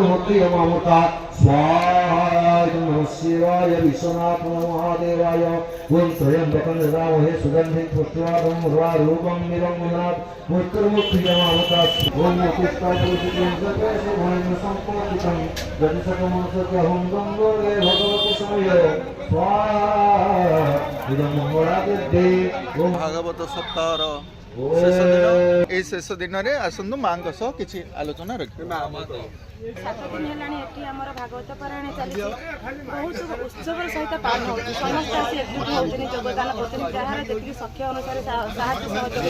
मूर्ति ममता स्वाहा नमः शिवाय विश्वनाथ महादेवाय ओम त्र्यंबकं यजामहे सुगंधिं पुष्टिवर्धनं उर्वारुकं वीरमुनाथ उत्तरमुखी ममता ओम पुष्पपूजितं जपे संपूजितं जनिसकमसत्यहं गंगोरे भगवती समय स्वाहा इदं मंगलादेवी ओम भागवत सप्ताहर शेष दिन ए शेष दिन में आसतु माँ किसी आलोचना रखिए। 7 दिन हेलाणी एठी हमर भागवत पारायण चली बहुत उत्सव सहित पालन होती समस्त आसी एकजुट होती योगदान करते जहाँ जी सख्य अनुसार साहय सहयोग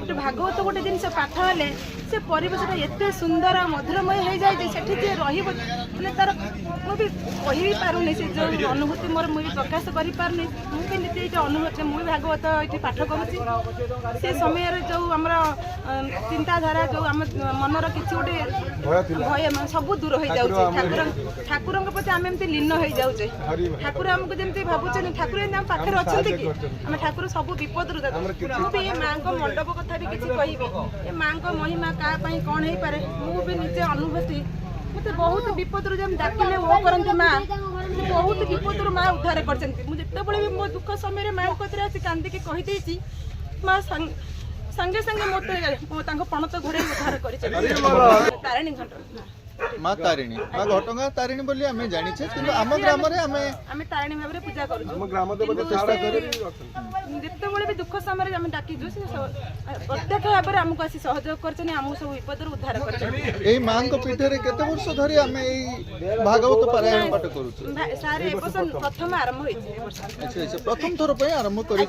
कर भागवत गोटे जिन पाठ हेले से परिवेशटा एत सुंदर मधुरमय हो जाए सेठी जे रही मैंने तार मुझे कही पारुनी से जो अनुभूति मोर मुझे प्रकाश कर पारुनी मुझे नीति अनुभूति मुझे भागवत ये पाठ करुँच से समय जो आम चिंताधारा जो आम मनर किसी गोटे भय सब दूर हो जाए ठाकुर प्रति आम एमती लीन हो जाऊे ठाकुर आमको जमी भावुचे ठाकुर आम पाखे अच्छा कि आम ठाकुर सब विपद मुझे ये माँ को मंडप कथा भी किसी कह ये माँ को महिमा क्या कौन हो पारे मुझे निजे अनुभूति मत बहुत विपद डाकिले वो करते माँ बहुत विपद माँ उद्धार कर जिते भी मो दुख समय माँ कतरे आसी कांदिकी कहीदे माँ संगे संगे मत पणत घोड़े उद्धार कर तारिणी घंट माँ तारिणी माँ घटगाँ तारिणी बोली आम जाचे कि आम ग्राम आम तारिणी भाव में पूजा कर जिते भी दुख समय आम डाकिजु प्रत्यक्ष भाव में आमको आसी सहयोग कर सब विपद उद्धार कर माँ पीठे केते वर्ष धरी आम भागवत पारायण पाठ करूँ सारे प्रथम आरंभ प्रथम थर पर आरंभ करी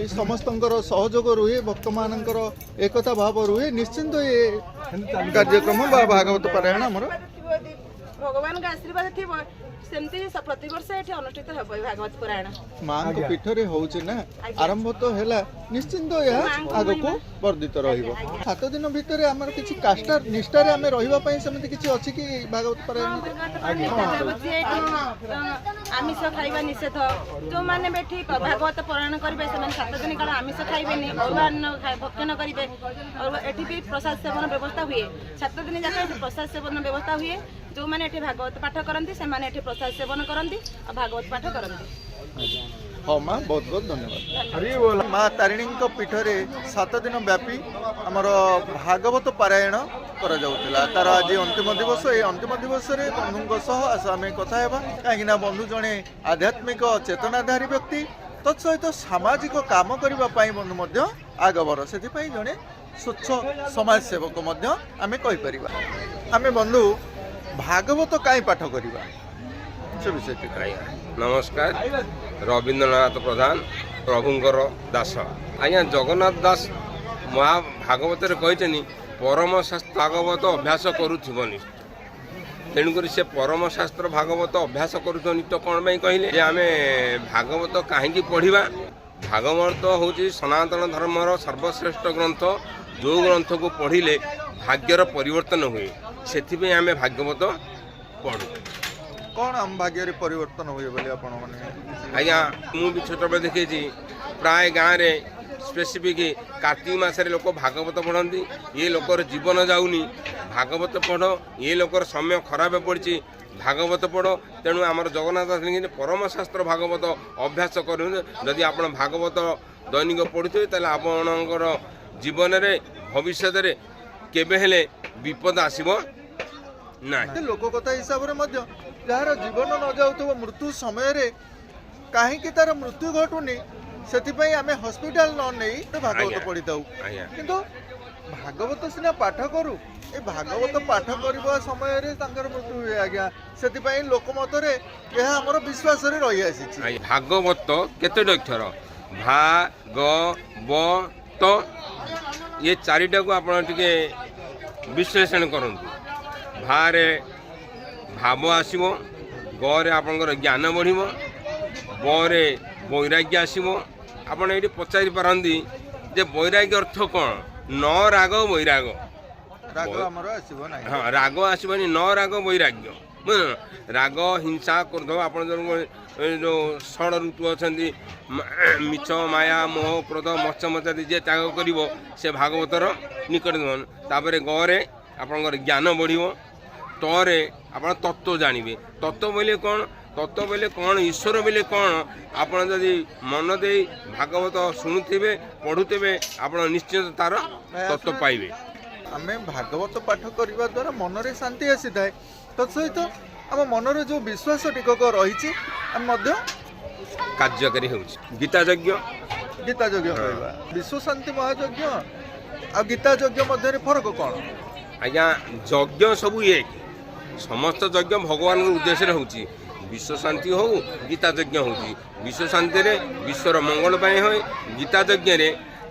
समस्त सहयोग रुहे भक्त मान एकता भाव रुहे निश्चिंत ये कार्यक्रम भागवत पारायण आमर भगवान का आशीर्वाद थी सेमती प्रति वर्ष ये अनुष्ठित हो भागवत पारायण माँ पीठरे होचे ना आरंभ तो है निश्चिंत आग को वर्धित रत दिन भितर आमर किसी काष्टा निष्ठार आम रही किसी अच्छी कि भागवत पारायण आमिष खाइबा निषेध जो मैंने बैठी भागवत पारायण करेंगे 7 दिन काल आमिष खाइबेनि अरुआन्न भक्षण करेंगे और एठी भी प्रसाद सेवन व्यवस्था हुए 7 दिन जाक प्रसाद सेवन व्यवस्था हुए जो मैंने एठी भागवत पाठ करती से प्रसाद सेवन करती और भागवत पाठ करती। हाँ माँ बहुत बहुत धन्यवाद। माँ तारिणी पीठरे 7 दिन व्यापी आमर भागवत पारायण तार आज अंतिम दिवस ये अंतिम दिवस बंधु आम कथा कहीं बंधु जड़े आध्यात्मिक चेतनाधारी व्यक्ति तत्सहित सामाजिक काम करने बंधु आगबर से जड़े स्वच्छ समाज सेवक आम कहीपर आम बंधु भागवत कहीं पाठ करवा से विषय नमस्कार रवींद्रनाथ प्रधान प्रभुंकर दास आज्ञा जगन्नाथ दास महाभागवत कहते परम शास्त्र भागवत अभ्यास करूनी तेणुक से परम शास्त्र भागवत अभ्यास करूनी तो कौन पर कहले आम भागवत कहीं पढ़ा भागवत हूँ सनातन धर्मर सर्वश्रेष्ठ ग्रंथ जो ग्रंथ को पढ़िले भाग्यर परिवर्तन हुए से आम भागवत पढ़ू कौन आम भाग्य परिवर्तन हुए बोले आज्ञा मुझे छोट बेले देखी प्राय गाँव में स्पेसिफिक कार्तिक मसरे लोक भागवत पढ़ती ये लोकर जीवन जाऊनी भागवत पढ़ ये लोकर समय खराब पड़ी भागवत पढ़ तेणु आमर जगन्नाथ परम शास्त्र भागवत अभ्यास करी आप भागवत दैनिक पढ़ुवे तेल आपणकर जीवन में भविष्य केबे विपद आसब ना लोक कथा हिसाब से जार जीवन न जाऊ मृत्यु समय कहीं तार मृत्यु घटुनी से आम हॉस्पिटल न नहीं भागवत पढ़ी था किंतु भागवत सीना पाठ करू ए भागवत पाठ करने समय मृत्यु हुए आज्ञा से लोक मत आमर विश्वास रही आसी भागवत केते अक्षर भागवत ये 4टा को आप विश्लेषण करूँ भारे भाव आसो गरे आपंकर ज्ञान बढ़ बरे वैराग्य आसो आपड़ ये पचारि पारती जे वैराग्य अर्थ कौन न राग वैराग हाँ राग आसबनी न राग वैराग्य राग हिंसा क्रोध आप जो षड ऋतु अच्छा मिछ माया मोह क्रोध मत्स्य मचादी जे त्याग कर से भागवतर निकट तापर गरे ଆପଣଙ୍କର ଜ୍ଞାନ ବଢ଼ିବ। ତରେ ଆପଣ ତତ୍ତ୍ୱ ଜାଣିବେ। ତତ୍ତ୍ୱ ବୋଇଲେ କ'ଣ? ତତ୍ତ୍ୱ ବୋଇଲେ କ'ଣ, ଈଶ୍ୱର ବୋଇଲେ କ'ଣ, ଆପଣ ଯଦି ମନ ଦେଇ ଭାଗବତ ଶୁଣୁଥିବେ ପଢ଼ୁଥିବେ ଆପଣ ନିଶ୍ଚିତ ତାର ତତ୍ତ୍ୱ ପାଇବେ। ଆମେ ଭାଗବତ ପାଠ କରିବା ଦ୍ୱାରା ମନରେ ଶାନ୍ତି ଆସିଥାଏ। ତତ୍ ସହିତ ଆମ ମନରେ ଯେଉଁ ବିଶ୍ୱାସ ଟିକକ ରହିଛି ଆମେ ମଧ୍ୟ କାର୍ଯ୍ୟକାରୀ ହେଉଛି। ଗୀତା ଯଜ୍ଞ ଗୀତା ଯଜ୍ଞ କରିବା। ବିଶ୍ୱ ଶାନ୍ତି ମହାଯଜ୍ଞ ଆଉ ଗୀତା ଯଜ୍ଞ ମଧ୍ୟରେ ଫରକ କ'ଣ? ଆଜ୍ଞା ଯଜ୍ଞ ସବୁ ଏକ, ସମସ୍ତ ଯଜ୍ଞ ଭଗବାନଙ୍କ ଉଦ୍ଦେଶ୍ୟରେ ହେଉଛି। ବିଶ୍ୱ ଶାନ୍ତି ହଉ ଗୀତା ଯଜ୍ଞ ହେଉଛି। ବିଶ୍ୱ ଶାନ୍ତିରେ ବିଶ୍ୱର ମଙ୍ଗଳ ପାଇଁ ହୁଏ। ଗୀତା ଯଜ୍ଞରେ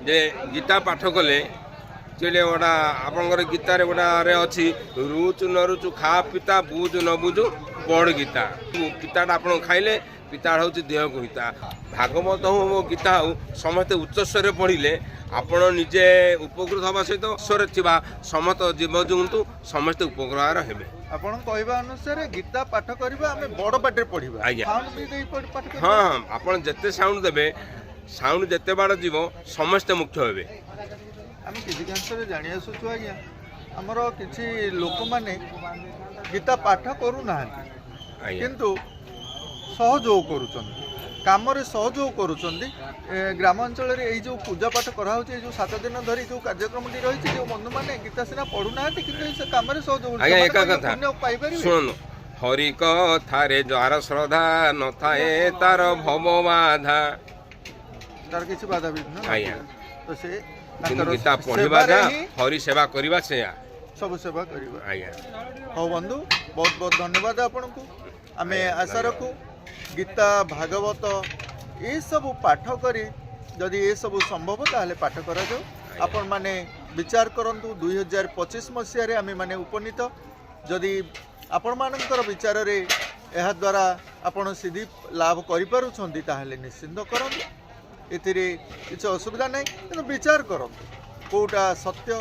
ଯେ ଗୀତା ପାଠ କଲେ ଯେଲେ ଗୋଟା ଆପଣଙ୍କର ଗୀତାରେ ଗୋଟାରେ ଅଛି ରୁଚୁ ନ ରୁଚୁ ଖା ପିତା ବୁଝୁ ନ ବୁଝୁ ପଢ଼ ଗୀତା। ଗୀତାଟା ଆପଣ ଖାଇଲେ ପିତା ହେଉଛି ଦେହକୁ ହିତା। ଭାଗବତ ହଉ ଗୀତା ହଉ ସମସ୍ତେ ଉଚ୍ଚସ୍ୱରରେ ପଢ଼ିଲେ ଆପଣ ନିଜେ ଉପକୃତ ହେବା ସହିତ ଈଶ୍ୱରରେ ଥିବା ସମସ୍ତ ଜୀବଜନ୍ତୁ ସମସ୍ତେ ଉପକାର ହେବେ। ଆପଣ କହିବା ଅନୁସାରେ ଗୀତା ପାଠ କରିବା ଆମେ ବଡ଼ ପାଟିରେ ପଢ଼ିବା। ଆଜ୍ଞା। ସାଉଣ୍ଡ ବି ଦେଇ ପାଠ କରିବା। ହଁ ଆପଣ ଯେତେ ସାଉଣ୍ଡ ଦେବେ, ସାଉଣ୍ଡ ଯେତେ ବାଟ ଯିବ ସମସ୍ତେ ମୁଖ୍ୟ ହେବେ। ଆମେ କିଛି କାଂଶରେ ଜାଣି ଆସୁଛୁ ଆଜ୍ଞା, ଆମର କିଛି ଲୋକମାନେ ଗୀତା ପାଠ କରୁନାହାନ୍ତି ଆଜ୍ଞା କିନ୍ତୁ ସହଯୋଗ କରୁଛନ୍ତି, କାମରେ ସହଯୋଗ କରୁଛନ୍ତି। ଗ୍ରାମାଞ୍ଚଳରେ ଏଇ ଯେଉଁ ପୂଜା ପାଠ କରାହେଉଛି, ଏଇ ଯେଉଁ 7 ଦିନ ଧରି ଯେଉଁ କାର୍ଯ୍ୟକ୍ରମଟି ରହିଛି, ଯେଉଁ ବନ୍ଧୁମାନେ ଗୀତା ସିନା ପଢ଼ୁନାହାନ୍ତି କିନ୍ତୁ ସେ କାମରେ ସହଯୋଗ ଆଜ୍ଞା ଏକା କଥା ପାଇପାରିବେ। ଶୁଣନ୍ତୁ, ହରି କଥାରେ ଯାହାର ଶ୍ରଦ୍ଧା ନଥାଏ ତାର ଭବ ବାଧା। ତାର କିଛି ବାଧାବିଘ୍ନ ଆଜ୍ଞା। ତ ସେ କିନ୍ତୁ ତାଙ୍କର ଗୀତା ପଢ଼ିବା ସେବାରେ ଯା ହିଁ ହରି ସେବା କରିବା ସେୟା। ସବୁ ସେବା କରିବା। ଆଜ୍ଞା ହଉ ବନ୍ଧୁ, ବହୁତ ବହୁତ ଧନ୍ୟବାଦ ଆପଣଙ୍କୁ। ଆମେ ଆଶା ରଖୁ ଗୀତା ଭାଗବତ ଏସବୁ ପାଠ କରି ଯଦି ଏସବୁ ସମ୍ଭବ ତାହେଲେ ପାଠ କରାଯାଉ। ଆପଣମାନେ ବିଚାର କରନ୍ତୁ 2025 ମସିହାରେ ଆମେମାନେ ଉପନୀତ। ଯଦି ଆପଣମାନଙ୍କର ବିଚାରରେ ଏହାଦ୍ୱାରା ଆପଣ ସିଦ୍ଧି ଲାଭ କରିପାରୁଛନ୍ତି ତାହେଲେ ନିଶ୍ଚିନ୍ତ କରନ୍ତୁ, ଏଥିରେ କିଛି ଅସୁବିଧା ନାହିଁ। କିନ୍ତୁ ବିଚାର କରନ୍ତୁ କେଉଁଟା ସତ୍ୟ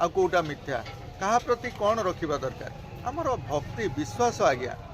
ଆଉ କେଉଁଟା ମିଥ୍ୟା, କାହା ପ୍ରତି କ'ଣ ରଖିବା ଦରକାର। ଆମର ଭକ୍ତି ବିଶ୍ୱାସ ଆଜ୍ଞା